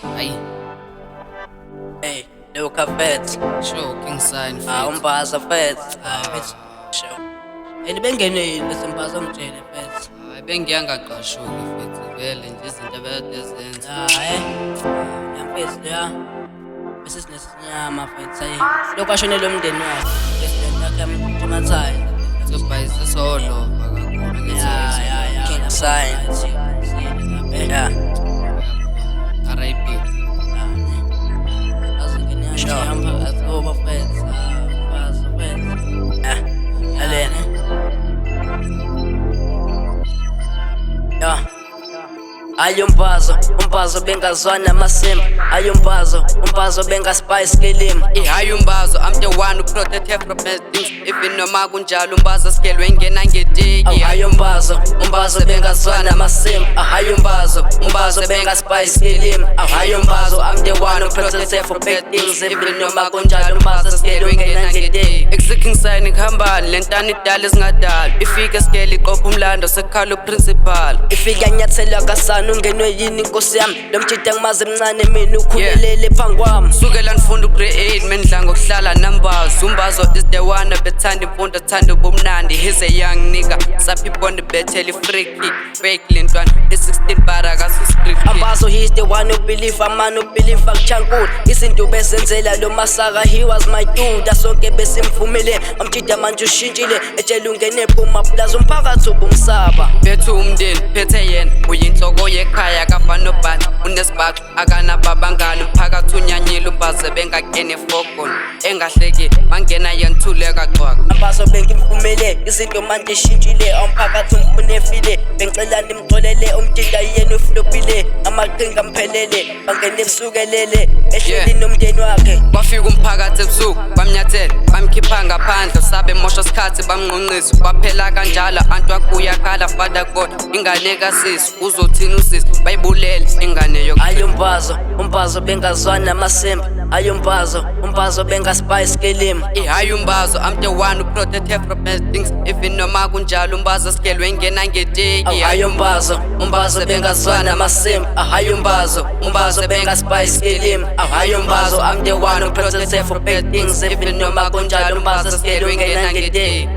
Hayi, Hey, Luca Fetts. sure King Sign Umbasa Fetts. Bitch, sure. Hey, bengene yini bese mbasa ngitshele Fetts. hayi bengiyangaqashuki futhi vele nje izinto abedezenza. Yamfetts leya. Bese sinesinyama Fetts hayi. Lokwashonela umndeni wakhe. President yakhe yamthumathayo. Sobhayise solo kakhulu King Sign. Yeah. RIP. Umbazo bengazwana amasimba. Umbazo bengaspice kelima. Hayi umbazo, I'm the one who protect her from bad things. Even noma kunjalo umbazo skelwe ingena ngeteki. Hayi umbazo bengazwana amasimba. Hayi umbazo bengaspice kelima. Hayi umbazo, I'm the one who protect her from bad things. Even noma kunjalo umbazo skelwe ingena ngeteki. King Sign ngihambani lentana idala ezingadali. Ifika skele iqopha umlando sekhala principal. Ifika nyathela kasana ungenwe yini inkosi yami. Lo mjida ngimaze emncane mina ukhulelele phankwami. Sukela nifunda ugrade mendla ngokuhlala numbers. Umbazo is the one obethanda imfundo thanda ubumnandi. He's a young nigga. Some people on the bed tell you free kick. Fake lentwana i-16 bara kasuscript. Ambazo he's the one who believe a man who believe akuchankulu. Izinto besenzela lo masaka he was my dude. Sonke besimvumile amjida manje ushintshile. Etshela ungene phuma plaza umphakathi ubumsaba. Bethu umndeni phethe yena uyinhloko yekhaya kafana nobani unesibhaxu akanababangani umphakathi unyanyile umbaze bengakene fokon engahleki mangena yanthuleka xwaka. Ambazo bengimvumele izinto manje shintshile umphakathi umfunefile. Bengicela nimxolele umjida yena uflopile. Amaqhinga mphelele bangene ebusukelele ehleli nomndeni wakhe. Kwafika umphakathi ebusuku bamnyathela bamkhipha ngaphandle sabe mosha isikhathi bamnqonqisa kwaphela kanjalo antu akuya khala father God ingane kasisi uzothina usisi bayibulele ingane yok. Hayi umbazo bengazwana amasimba. Hayi umbazo bengaspice kelima. Hayi umbazo, I'm the one who protect her from bad things. Even noma kunjalo umbazo skelwe ingena ngeteki. Hayi umbazo bengazwana amasimba. Hayi umbazo bengaspice kelima. Hayi umbazo, I'm the one who protect her from bad things. Even noma kunjalo umbazo skelwe ingena ngeteki.